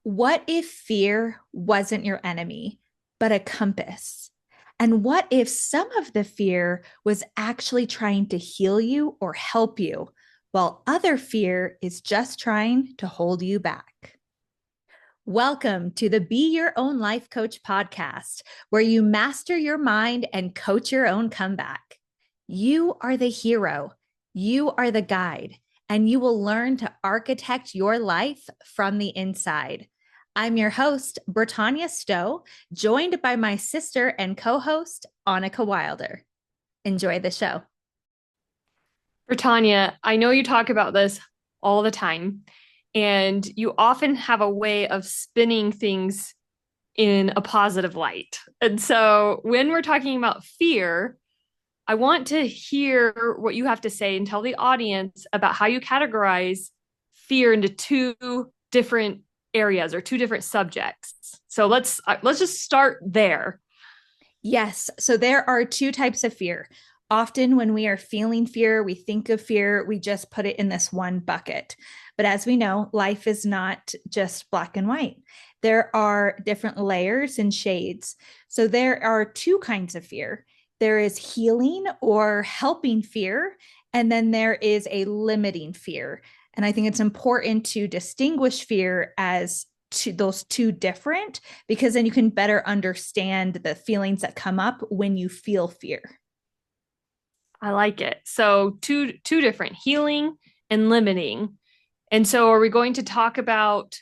What if fear wasn't your enemy, but a compass? And what if some of the fear was actually trying to heal you or help you, while other fear is just trying to hold you back? Welcome to the Be Your Own Life Coach podcast, where you master your mind and coach your own comeback. You are the hero, you are the guide, and you will learn to architect your life from the inside. I'm your host, Bretagne Stowe, joined by my sister and co-host, Anike Wilder. Enjoy the show. Bretagne, I know you talk about this all the time, and you often have a way of spinning things in a positive light. And so when we're talking about fear, I want to hear what you have to say and tell the audience about how you categorize fear into two different areas or two different subjects. So let's just start there. Yes. So there are two types of fear. Often, when we are feeling fear, we think of fear, we just put it in this one bucket. But as we know, life is not just black and white. There are different layers and shades. So there are two kinds of fear. There is healing or helping fear, and then there is a limiting fear. And I think it's important to distinguish fear as those two different, because then you can better understand the feelings that come up when you feel fear. I like it. So two different, healing and limiting. And so are we going to talk about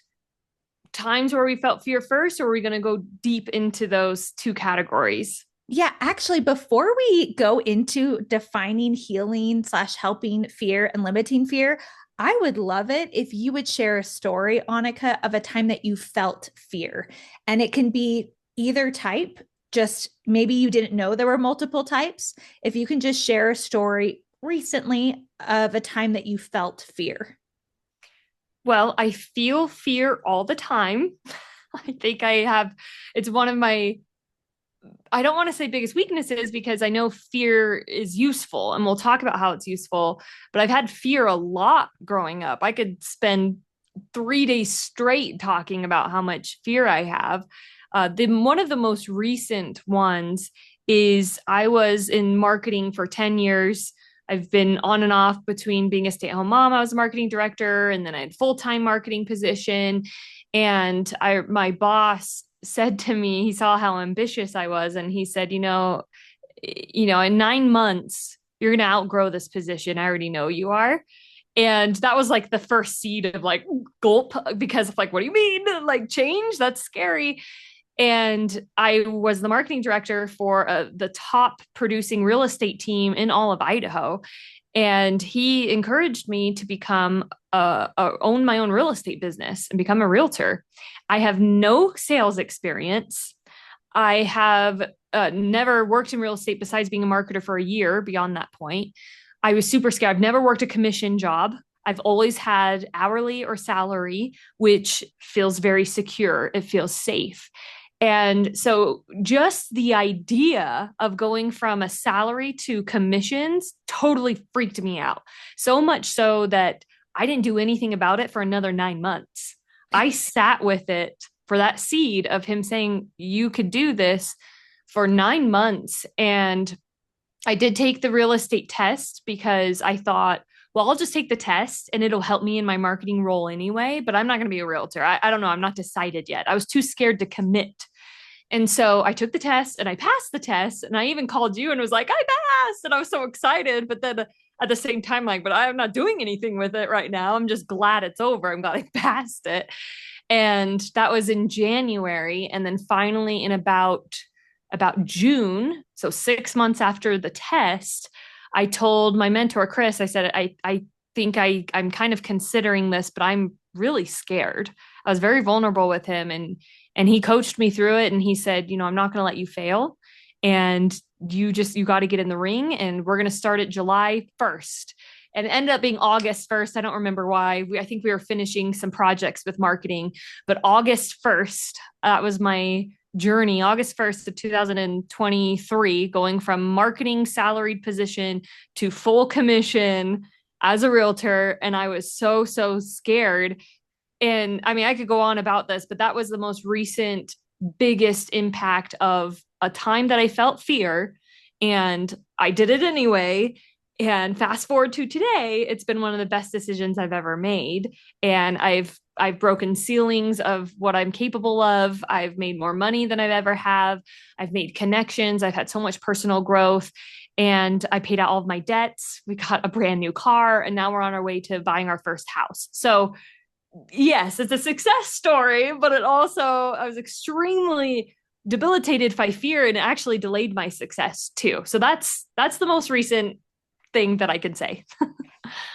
times where we felt fear first, or are we going to go deep into those two categories? Yeah, actually, before we go into defining healing slash helping fear and limiting fear, I would love it if you would share a story, Anike, of a time that you felt fear. And it can be either type, just maybe you didn't know there were multiple types. If you can just share a story recently of a time that you felt fear. Well, I feel fear all the time. I think it's one of my, I don't want to say biggest weaknesses because I know fear is useful and we'll talk about how it's useful, but I've had fear a lot growing up. I could spend 3 days straight talking about how much fear I have. One of the most recent ones is I was in marketing for 10 years. I've been on and off between being a stay-at-home mom. I was a marketing director, and then I had full-time marketing position. And my boss said to me, he saw how ambitious I was, and he said, in 9 months, you're going to outgrow this position. I already know you are. And that was like the first seed of like gulp, because of like, what do you mean? Like change? That's scary. And I was the marketing director for the top producing real estate team in all of Idaho. And he encouraged me to own my own real estate business and become a realtor. I have no sales experience. I have never worked in real estate besides being a marketer for a year. Beyond that point, I was super scared. I've never worked a commission job. I've always had hourly or salary, which feels very secure. It feels safe. And so just the idea of going from a salary to commissions totally freaked me out. So much so that I didn't do anything about it for another 9 months. I sat with it for that seed of him saying, you could do this for 9 months. And I did take the real estate test because I thought, well, I'll just take the test and it'll help me in my marketing role anyway, but I'm not going to be a realtor. I don't know. I'm not decided yet. I was too scared to commit. And so I took the test and I passed the test. And I even called you and was like, I passed. And I was so excited. But then at the same time, like, but I'm not doing anything with it right now. I'm just glad it's over. I'm glad I passed it. And that was in January. And then finally in about June, so 6 months after the test, I told my mentor, Chris, I said, I think I'm kind of considering this, but I'm really scared. I was very vulnerable with him, and he coached me through it. And he said, I'm not going to let you fail. And you got to get in the ring, and we're going to start it July 1st. And it ended up being August 1st. I don't remember why. I think we were finishing some projects with marketing, but August 1st, that was my journey, August 1st of 2023, going from marketing salaried position to full commission as a realtor. And I was so, so scared. And I mean, I could go on about this, but that was the most recent, biggest impact of a time that I felt fear and I did it anyway. And fast forward to today, it's been one of the best decisions I've ever made. And I've broken ceilings of what I'm capable of. I've made more money than I've ever have. I've made connections. I've had so much personal growth and I paid out all of my debts. We got a brand new car and now we're on our way to buying our first house. So yes, it's a success story, but it also, I was extremely debilitated by fear and it actually delayed my success too. So that's the most recent thing that I can say.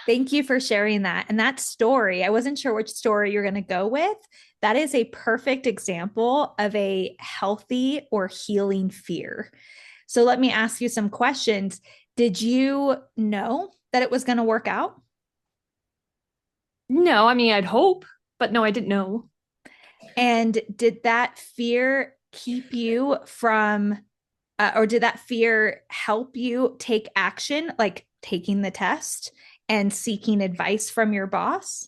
Thank you for sharing that. And that story, I wasn't sure which story you're going to go with. That is a perfect example of a healthy or healing fear. So let me ask you some questions. Did you know that it was going to work out? No, I mean, I'd hope, but no, I didn't know. And did that fear keep you from, or did that fear help you take action, like taking the test and seeking advice from your boss?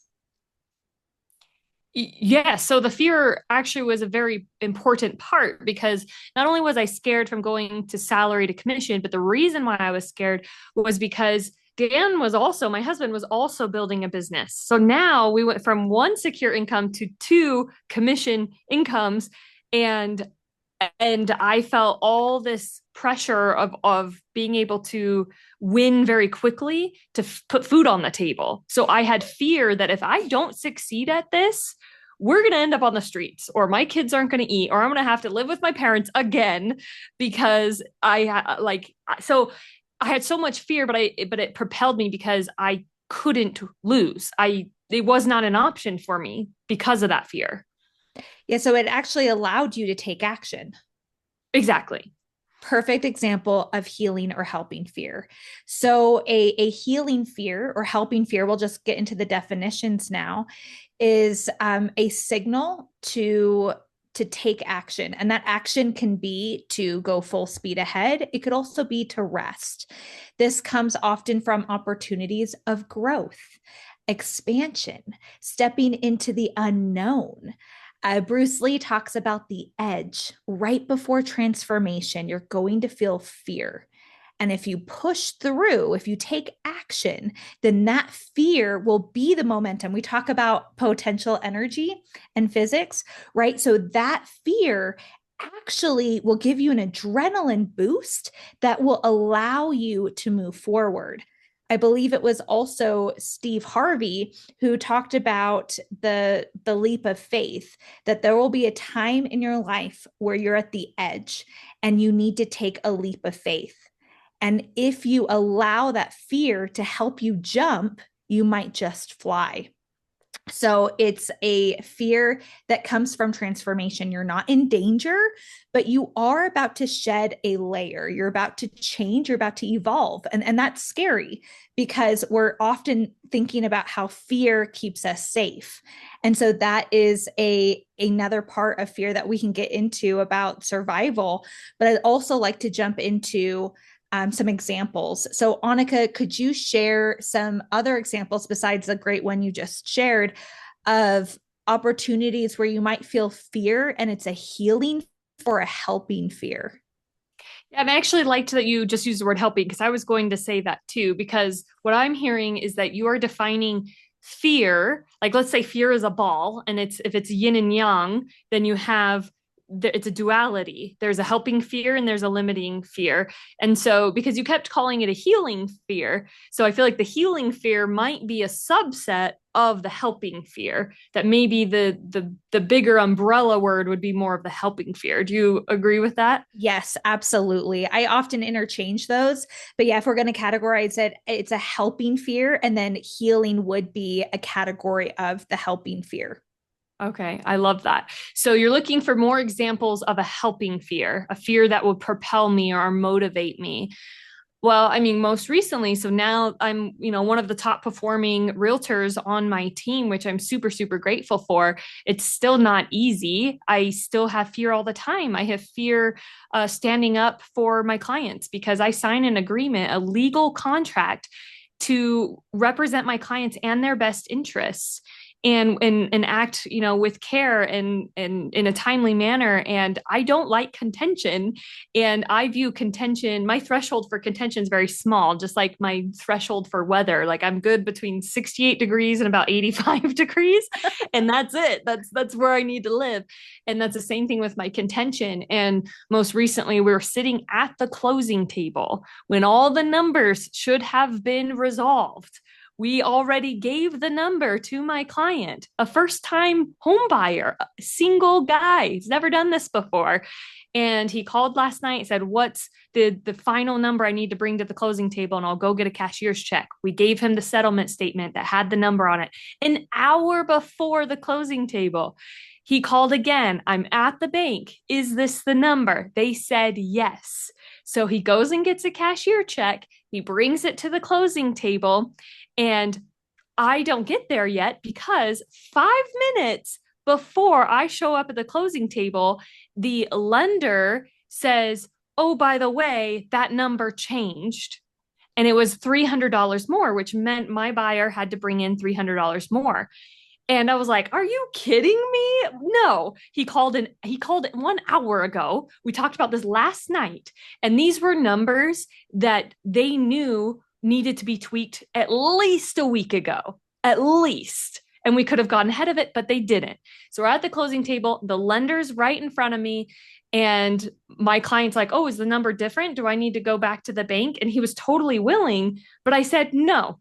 Yeah, so the fear actually was a very important part because not only was I scared from going to salary to commission, but the reason why I was scared was because my husband was also building a business. So now we went from one secure income to two commission incomes. And I felt all this pressure of being able to win very quickly to put food on the table. So I had fear that if I don't succeed at this, we're going to end up on the streets or my kids aren't going to eat or I'm going to have to live with my parents again because so I had so much fear but it propelled me because I couldn't lose. It was not an option for me because of that fear. Yeah, so it actually allowed you to take action. Exactly. Perfect example of healing or helping fear. So, a healing fear or helping fear, we'll just get into the definitions now, is a signal to take action. And that action can be to go full speed ahead. It could also be to rest. This comes often from opportunities of growth, expansion, stepping into the unknown. Bruce Lee talks about the edge right before transformation. You're going to feel fear. And if you push through, if you take action, then that fear will be the momentum. We talk about potential energy and physics, right? So that fear actually will give you an adrenaline boost that will allow you to move forward. I believe it was also Steve Harvey who talked about the leap of faith, that there will be a time in your life where you're at the edge and you need to take a leap of faith. And if you allow that fear to help you jump, you might just fly. So it's a fear that comes from transformation. You're not in danger, but you are about to shed a layer. You're about to change, you're about to evolve. And that's scary because we're often thinking about how fear keeps us safe. And so that is another part of fear that we can get into about survival. But I'd also like to jump into some examples. So, Anike, could you share some other examples besides the great one you just shared of opportunities where you might feel fear and it's a healing or a helping fear? Yeah, and I actually liked that you just used the word helping because I was going to say that too. Because what I'm hearing is that you are defining fear, like let's say fear is a ball, and it's if it's yin and yang, then you have it's a duality. There's a helping fear and there's a limiting fear. And so because you kept calling it a healing fear, so I feel like the healing fear might be a subset of the helping fear. That maybe the bigger umbrella word would be more of the helping fear. Do you agree with that? Yes, absolutely. I often interchange those. But yeah, if we're going to categorize it, it's a helping fear, and then healing would be a category of the helping fear. Okay, I love that. So you're looking for more examples of a helping fear, a fear that would propel me or motivate me. Well, I mean, most recently, so now I'm, one of the top performing realtors on my team, which I'm super, super grateful for. It's still not easy. I still have fear all the time. I have fear standing up for my clients because I sign an agreement, a legal contract to represent my clients and their best interests. and act, with care and in a timely manner. And I don't like contention. And I view contention, my threshold for contention is very small, just like my threshold for weather. Like I'm good between 68 degrees and about 85 degrees. And that's it. That's where I need to live. And that's the same thing with my contention. And most recently, we were sitting at the closing table when all the numbers should have been resolved. We already gave the number to my client, a first time home buyer, a single guy. He's never done this before. And he called last night, said, what's the final number I need to bring to the closing table? And I'll go get a cashier's check. We gave him the settlement statement that had the number on it an hour before the closing table. He called again. I'm at the bank. Is this the number? They said yes. So he goes and gets a cashier check. He brings it to the closing table. And I don't get there yet because 5 minutes before I show up at the closing table, the lender says, oh, by the way, that number changed. And it was $300 more, which meant my buyer had to bring in $300 more. And I was like, are you kidding me? No. He called 1 hour ago. We talked about this last night. And these were numbers that they knew needed to be tweaked at least a week ago, at least. And we could have gotten ahead of it, but they didn't. So we're at the closing table. The lender's right in front of me. And my client's like, oh, is the number different? Do I need to go back to the bank? And he was totally willing. But I said, no,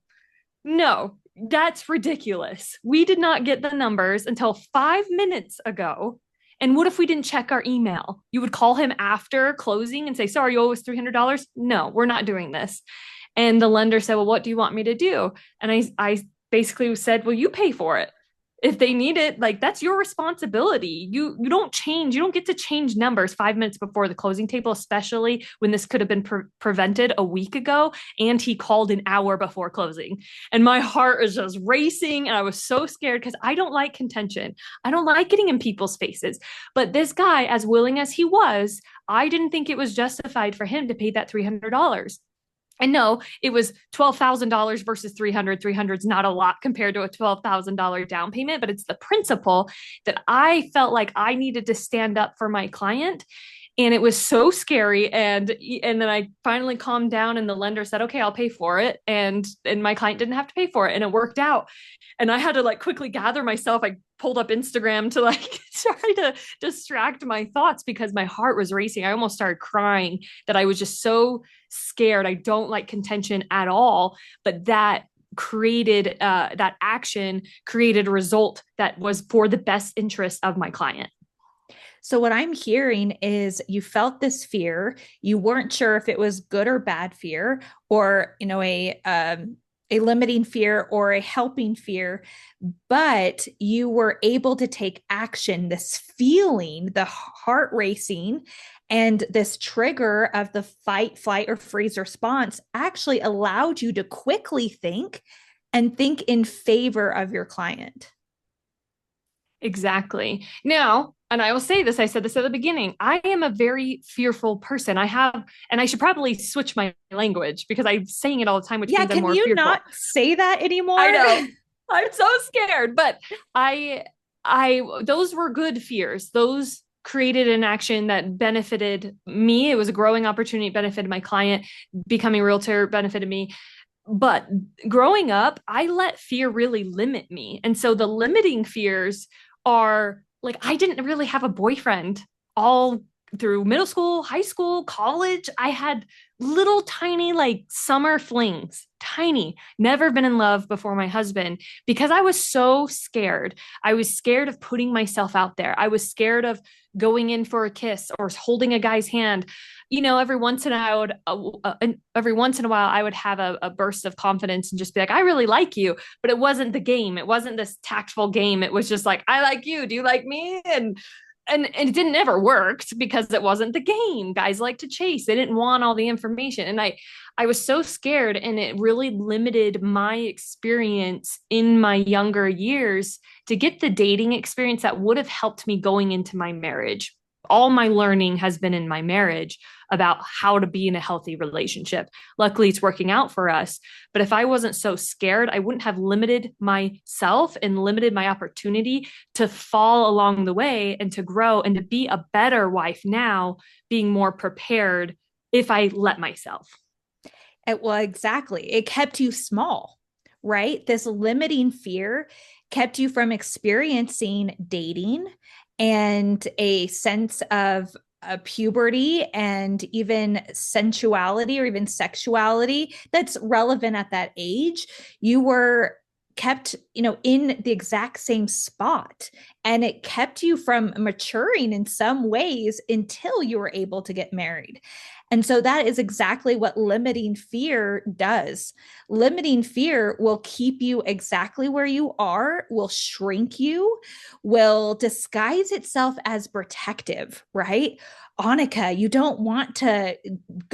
that's ridiculous. We did not get the numbers until 5 minutes ago. And what if we didn't check our email? You would call him after closing and say, sorry, you owe us $300. No, we're not doing this. And the lender said, well, what do you want me to do? And I basically said, well, you pay for it. If they need it, like that's your responsibility. You don't get to change numbers 5 minutes before the closing table, especially when this could have been prevented a week ago. And he called an hour before closing. And my heart is just racing. And I was so scared because I don't like contention. I don't like getting in people's faces. But this guy, as willing as he was, I didn't think it was justified for him to pay that $300. And no, it was $12,000 versus 300. 300 is not a lot compared to a $12,000 down payment, but it's the principle that I felt like I needed to stand up for my client. And it was so scary. And then I finally calmed down and the lender said, okay, I'll pay for it. And my client didn't have to pay for it. And it worked out. And I had to like quickly gather myself. I pulled up Instagram to like try to distract my thoughts because my heart was racing. I almost started crying that I was just so scared. I don't like contention at all, but that created that action created a result that was for the best interest of my client. So what I'm hearing is you felt this fear. You weren't sure if it was good or bad fear, or a limiting fear or a helping fear, but you were able to take action. This feeling, the heart racing, and this trigger of the fight, flight, or freeze response actually allowed you to quickly think and think in favor of your client. Exactly. Now, and I will say this, I said this at the beginning, I am a very fearful person. And I should probably switch my language because I'm saying it all the time, which means I'm more fearful. Can you not say that anymore? I know. I'm so scared, but those were good fears. Those created an action that benefited me. It was a growing opportunity, benefited my client. Becoming a realtor benefited me. But growing up, I let fear really limit me. And so the limiting fears are like, I didn't really have a boyfriend all through middle school, high school, college. I had little tiny like summer flings, tiny, never been in love before my husband because I was so scared. I was scared of putting myself out there. I was scared of going in for a kiss or holding a guy's hand. Every once in a while, I would have a burst of confidence and just be like, I really like you. But it wasn't the game. It wasn't this tactful game. It was just like, I like you. Do you like me? And it didn't ever worked because it wasn't the game. Guys like to chase. They didn't want all the information. And I was so scared, and it really limited my experience in my younger years to get the dating experience that would have helped me going into my marriage. all my learning has been in my marriage about how to be in a healthy relationship. Luckily, it's working out for us. But if I wasn't so scared, I wouldn't have limited myself and limited my opportunity to fall along the way and to grow and to be a better wife now, being more prepared if I let myself. Well, exactly. It kept you small, right? This limiting fear kept you from experiencing dating and a sense of puberty and even sensuality or even sexuality that's relevant at that age. You were kept, in the exact same spot, and it kept you from maturing in some ways until you were able to get married. And so that is exactly what limiting fear does. Limiting fear will keep you exactly where you are, will shrink you, will disguise itself as protective, right? Annika, you don't want to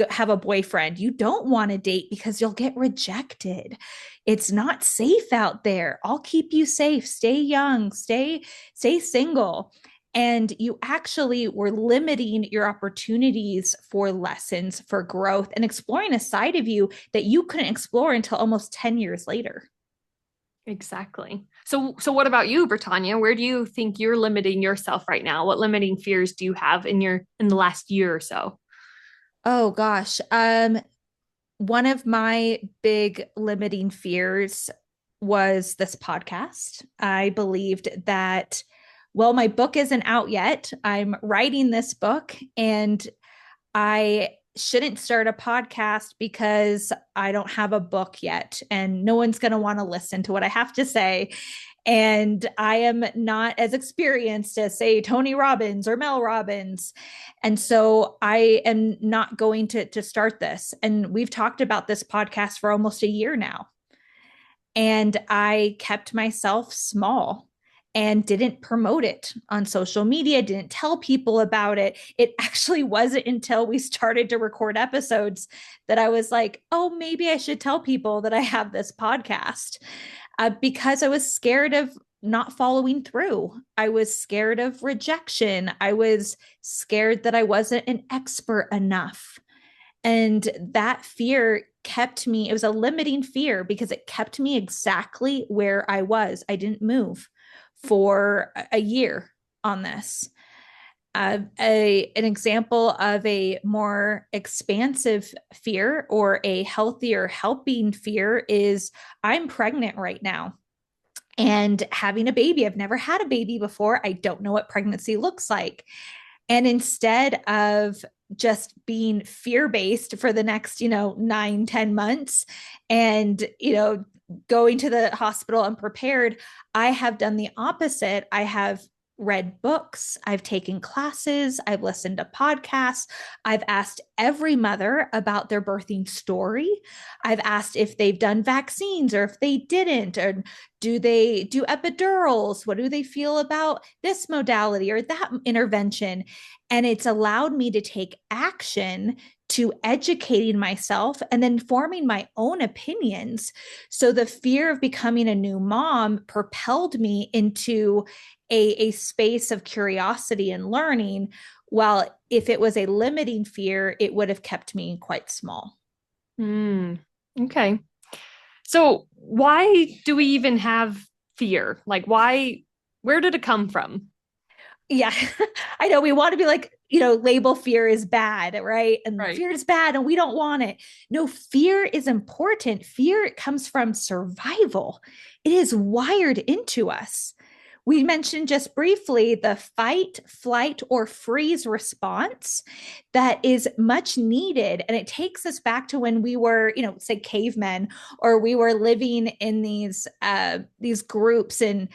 have a boyfriend. You don't want to date because you'll get rejected. It's not safe out there. I'll keep you safe. Stay young, stay single. And you actually were limiting your opportunities for lessons, for growth, and exploring a side of you that you couldn't explore until almost 10 years later. Exactly. So what about you, Britannia? Where do you think you're limiting yourself right now? What limiting fears do you have in the last year or so? Oh gosh. One of my big limiting fears was this podcast. I believed that, well, my book isn't out yet. I'm writing this book, and I shouldn't start a podcast because I don't have a book yet, and no one's going to want to listen to what I have to say. And I am not as experienced as, say, Tony Robbins or Mel Robbins. And so I am not going to start this. And we've talked about this podcast for almost a year now. And I kept myself small and didn't promote it on social media, didn't tell people about it. It actually wasn't until we started to record episodes that I was like, oh, maybe I should tell people that I have this podcast, because I was scared of not following through. I was scared of rejection. I was scared that I wasn't an expert enough. And that fear kept me, it was a limiting fear because it kept me exactly where I was. I didn't move for a year on this. An example of a more expansive fear or a healthier helping fear is I'm pregnant right now and having a baby. I've never had a baby before. I don't know what pregnancy looks like. And instead of just being fear-based for the next, 9, 10 months and, going to the hospital unprepared, I have done the opposite. I have read books, I've taken classes, I've listened to podcasts, I've asked every mother about their birthing story. I've asked if they've done vaccines or if they didn't, or do they do epidurals? What do they feel about this modality or that intervention? And it's allowed me to take action to educating myself and then forming my own opinions. So the fear of becoming a new mom propelled me into a space of curiosity and learning. While if it was a limiting fear, it would have kept me quite small. Okay. So why do we even have fear? Like where did it come from? Yeah, I know we want to be like, label fear is bad, right? And Right. fear is bad and we don't want it. No, fear is important. Fear comes from survival, it is wired into us. We mentioned just briefly the fight, flight, or freeze response that is much needed. And it takes us back to when we were, say cavemen, or we were living in these groups, and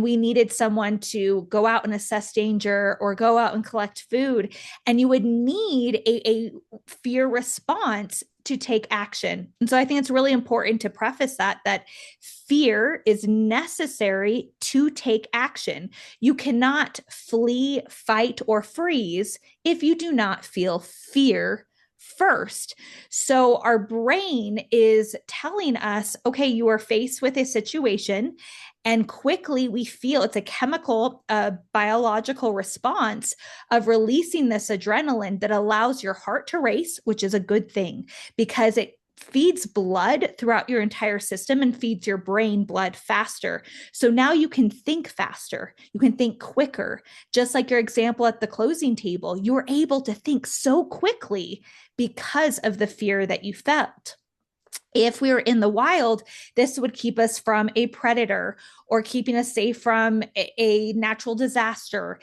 we needed someone to go out and assess danger or go out and collect food. And you would need a fear response to take action. And so I think it's really important to preface that fear is necessary to take action. You cannot flee, fight, or freeze if you do not feel fear first. So our brain is telling us, okay, you are faced with a situation And quickly we feel it's a chemical, biological response of releasing this adrenaline that allows your heart to race, which is a good thing because it feeds blood throughout your entire system and feeds your brain blood faster. So now you can think faster, you can think quicker. Just like your example at the closing table, you were able to think so quickly because of the fear that you felt. If we were in the wild, this would keep us from a predator or keeping us safe from a natural disaster.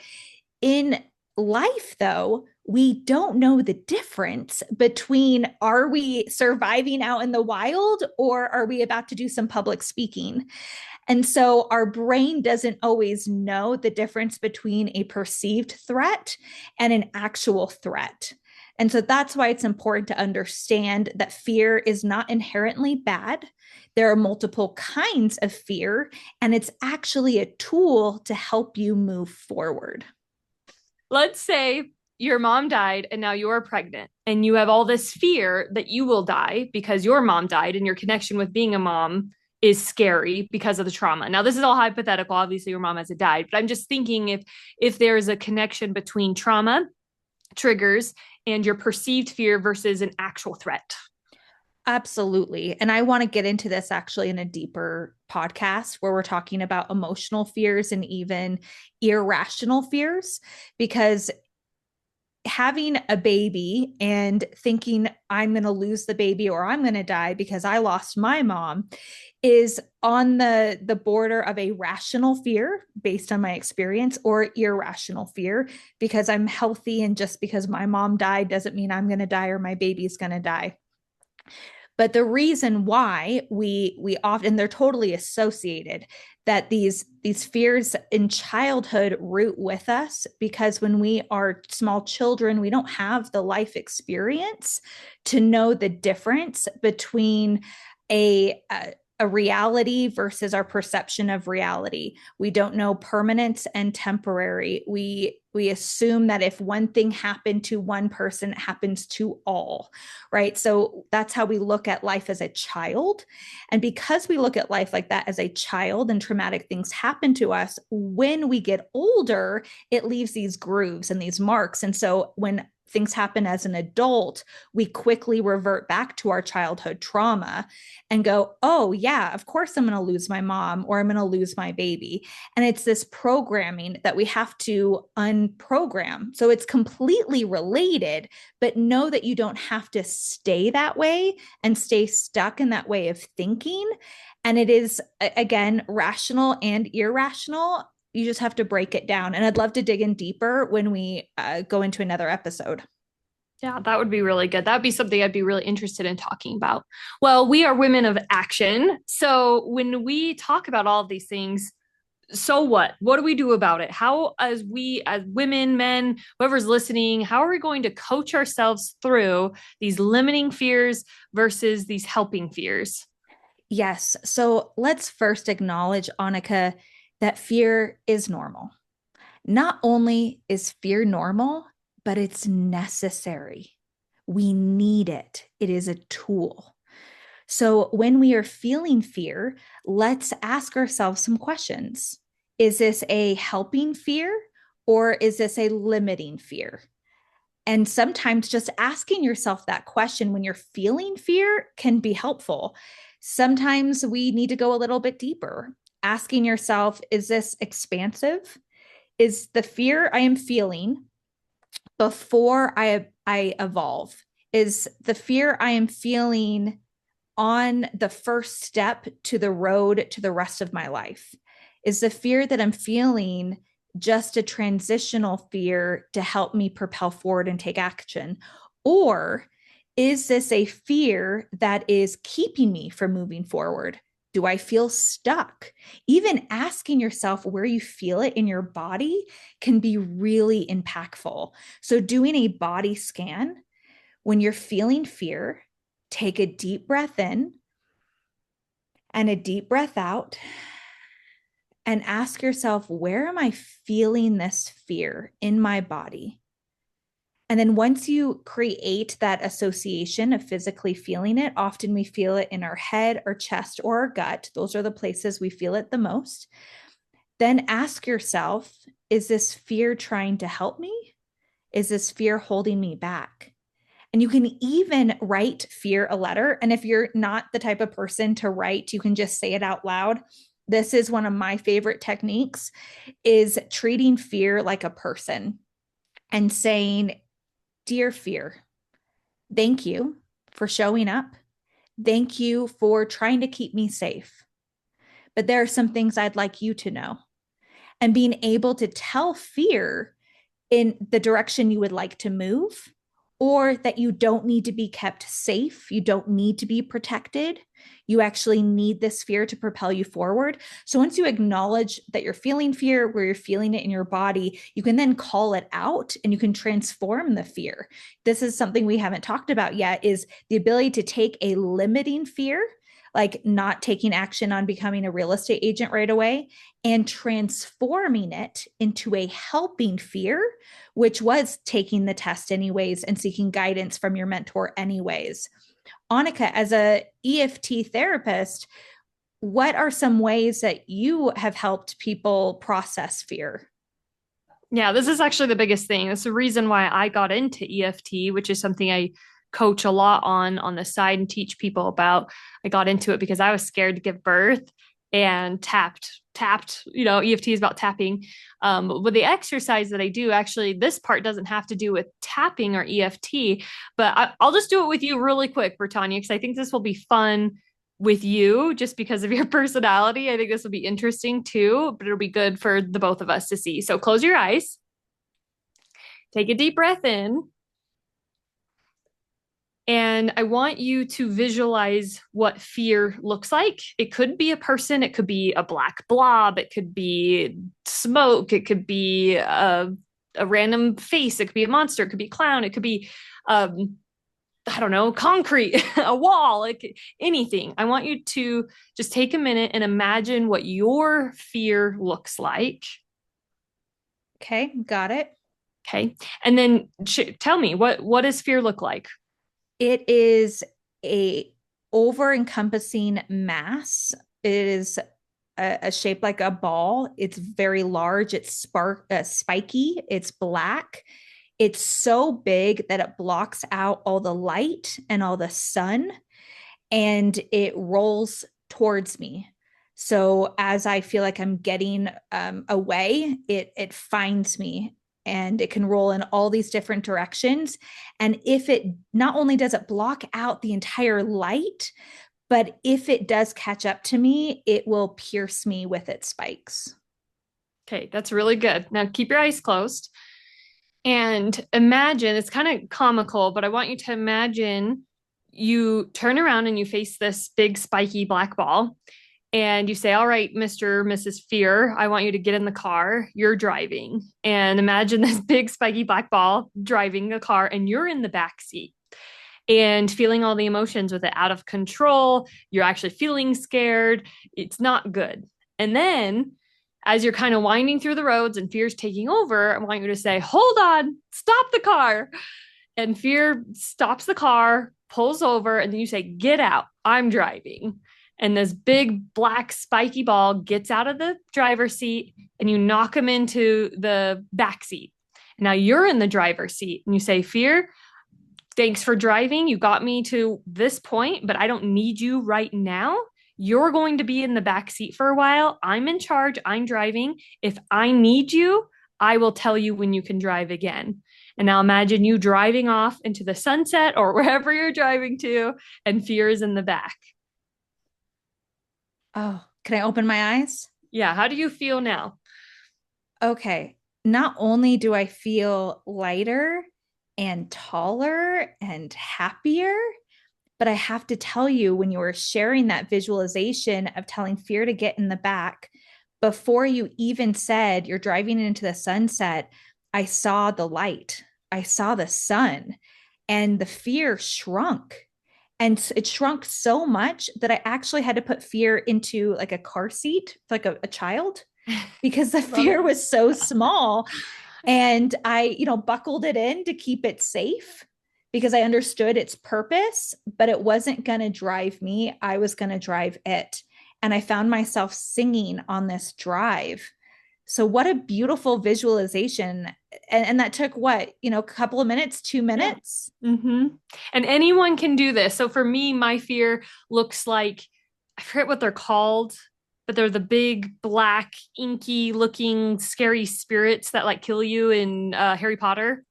In life, though, we don't know the difference between are we surviving out in the wild or are we about to do some public speaking? And so our brain doesn't always know the difference between a perceived threat and an actual threat. And so that's why it's important to understand that fear is not inherently bad. There are multiple kinds of fear, and it's actually a tool to help you move forward. Let's say your mom died and now you're pregnant and you have all this fear that you will die because your mom died and your connection with being a mom is scary because of the trauma. Now this is all hypothetical. Obviously your mom hasn't died, but I'm just thinking if there's a connection between trauma triggers and your perceived fear versus an actual threat. Absolutely. And I want to get into this actually in a deeper podcast where we're talking about emotional fears and even irrational fears, because having a baby and thinking I'm going to lose the baby or I'm going to die because I lost my mom is on the border of a rational fear based on my experience or irrational fear because I'm healthy and just because my mom died doesn't mean I'm going to die or my baby's going to die. But the reason why we often, they're totally associated, that these fears in childhood root with us because when we are small children we don't have the life experience to know the difference between a reality versus our perception of reality. We don't know permanence and temporary. We assume that if one thing happened to one person, it happens to all, right? So that's how we look at life as a child. And because we look at life like that as a child and traumatic things happen to us, when we get older, it leaves these grooves and these marks. And so when things happen as an adult, we quickly revert back to our childhood trauma and go, oh, yeah, of course I'm going to lose my mom or I'm going to lose my baby. And it's this programming that we have to unprogram. So it's completely related, but know that you don't have to stay that way and stay stuck in that way of thinking. And it is, again, rational and irrational. You just have to break it down. And I'd love to dig in deeper when we go into another episode. Yeah, that would be really good. That would be something I'd be really interested in talking about. Well, we are women of action. So when we talk about all of these things, so what? What do we do about it? How, as we, as women, men, whoever's listening, how are we going to coach ourselves through these limiting fears versus these helping fears? Yes. So let's first acknowledge, Annika, that fear is normal. Not only is fear normal, but it's necessary. We need it. It is a tool. So when we are feeling fear, let's ask ourselves some questions. Is this a helping fear or is this a limiting fear? And sometimes just asking yourself that question when you're feeling fear can be helpful. Sometimes we need to go a little bit deeper. Asking yourself, is this expansive? Is the fear I am feeling before I evolve? Is the fear I am feeling on the first step to the road to the rest of my life? Is the fear that I'm feeling just a transitional fear to help me propel forward and take action? Or is this a fear that is keeping me from moving forward? Do I feel stuck? Even asking yourself where you feel it in your body can be really impactful. So, doing a body scan when you're feeling fear, take a deep breath in and a deep breath out and ask yourself, where am I feeling this fear in my body? And then once you create that association of physically feeling it, often we feel it in our head, our chest, or our gut. Those are the places we feel it the most. Then ask yourself, is this fear trying to help me? Is this fear holding me back? And you can even write fear a letter. And if you're not the type of person to write, you can just say it out loud. This is one of my favorite techniques is treating fear like a person and saying, "Dear fear, thank you for showing up. Thank you for trying to keep me safe. But there are some things I'd like you to know." And being able to tell fear in the direction you would like to move, or that you don't need to be kept safe. You don't need to be protected. You actually need this fear to propel you forward. So once you acknowledge that you're feeling fear, where you're feeling it in your body, you can then call it out and you can transform the fear. This is something we haven't talked about yet, is the ability to take a limiting fear, like not taking action on becoming a real estate agent right away, and transforming it into a helping fear, which was taking the test anyways and seeking guidance from your mentor anyways. Anike, as a EFT therapist, what are some ways that you have helped people process fear? Yeah, this is actually the biggest thing. That's the reason why I got into EFT, which is something I coach a lot on the side and teach people about. I got into it because I was scared to give birth and tapped, EFT is about tapping. With the exercise that I do, actually, this part doesn't have to do with tapping or EFT, but I'll just do it with you really quick, Brittanya, because I think this will be fun with you just because of your personality. I think this will be interesting too, but it'll be good for the both of us to see. So close your eyes, take a deep breath in, and I want you to visualize what fear looks like. It could be a person, it could be a black blob, it could be smoke, it could be a random face, it could be a monster, it could be a clown, it could be I don't know, concrete, a wall, like anything. I want you to just take a minute and imagine what your fear looks like. Okay, got it. Okay. And then tell me, what does fear look like? It is a over encompassing mass. It is a shape like a ball. It's very large. It's spiky. It's black. It's so big that it blocks out all the light and all the sun, and it rolls towards me. So as I feel like I'm getting away, it finds me, and it can roll in all these different directions. And if it not only does it block out the entire light, but if it does catch up to me, it will pierce me with its spikes. Okay, that's really good. Now keep your eyes closed and imagine, it's kind of comical, but I want you to imagine you turn around and you face this big spiky black ball and you say, "All right, Mr. Mrs. Fear, I want you to get in the car. You're driving." And imagine this big spiky black ball driving a car and you're in the back seat and feeling all the emotions with it, out of control. You're actually feeling scared. It's not good. And then as you're kind of winding through the roads and fear's taking over, I want you to say, "Hold on, stop the car." And fear stops the car, pulls over, and then you say, "Get out, I'm driving." And this big black spiky ball gets out of the driver's seat and you knock him into the back seat. Now you're in the driver's seat and you say, "Fear, thanks for driving. You got me to this point, but I don't need you right now. You're going to be in the back seat for a while. I'm in charge. I'm driving. If I need you, I will tell you when you can drive again." And now imagine you driving off into the sunset or wherever you're driving to, and fear is in the back. Oh, can I open my eyes? Yeah. How do you feel now? Okay. Not only do I feel lighter and taller and happier, but I have to tell you, when you were sharing that visualization of telling fear to get in the back, before you even said you're driving into the sunset, I saw the light, I saw the sun, and the fear shrunk. And it shrunk so much that I actually had to put fear into like a car seat, like a child, because the fear was so small. And I, buckled it in to keep it safe because I understood its purpose, but it wasn't going to drive me. I was going to drive it. And I found myself singing on this drive. So, what a beautiful visualization. And that took what, a couple of minutes, two Yeah. minutes? Mm-hmm. And anyone can do this. So for me, my fear looks like, I forget what they're called, but they're the big black inky looking scary spirits that like kill you in Harry Potter.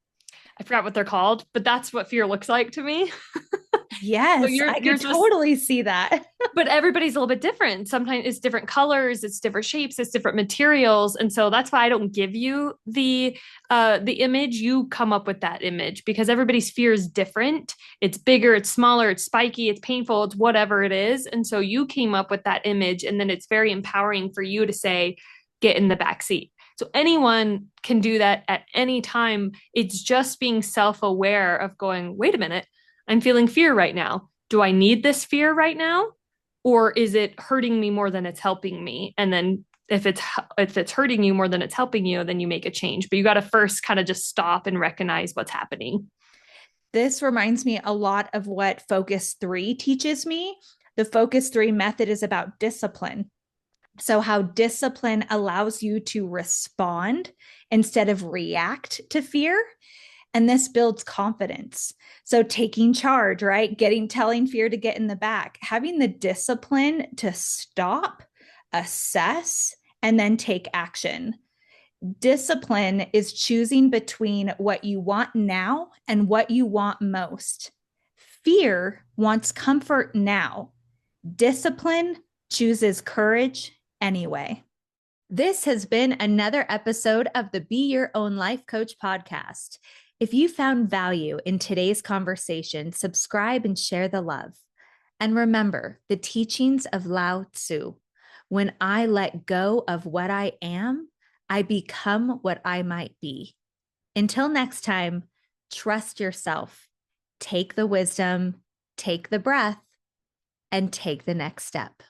I forgot what they're called, but that's what fear looks like to me. So Yes, I could yours was, totally see that. but everybody's a little bit different. Sometimes it's different colors, it's different shapes, it's different materials, and so that's why I don't give you the image. You come up with that image because everybody's fear is different. It's bigger, it's smaller, it's spiky, it's painful, it's whatever it is, and so you came up with that image, and then it's very empowering for you to say, "Get in the back seat." So anyone can do that at any time. It's just being self-aware of going, "Wait a minute, I'm feeling fear right now. Do I need this fear right now? Or is it hurting me more than it's helping me?" And then if it's hurting you more than it's helping you, then you make a change. But you got to first kind of just stop and recognize what's happening. This reminds me a lot of what Focus 3 teaches me. The Focus 3 method is about discipline. So, how discipline allows you to respond instead of react to fear. And this builds confidence. So, taking charge, right? Telling fear to get in the back, having the discipline to stop, assess, and then take action. Discipline is choosing between what you want now and what you want most. Fear wants comfort now. Discipline chooses courage anyway. This has been another episode of the Be Your Own Life Coach podcast. If you found value in today's conversation, subscribe and share the love. And remember the teachings of Lao Tzu. When I let go of what I am, I become what I might be. Until next time, trust yourself, take the wisdom, take the breath, and take the next step.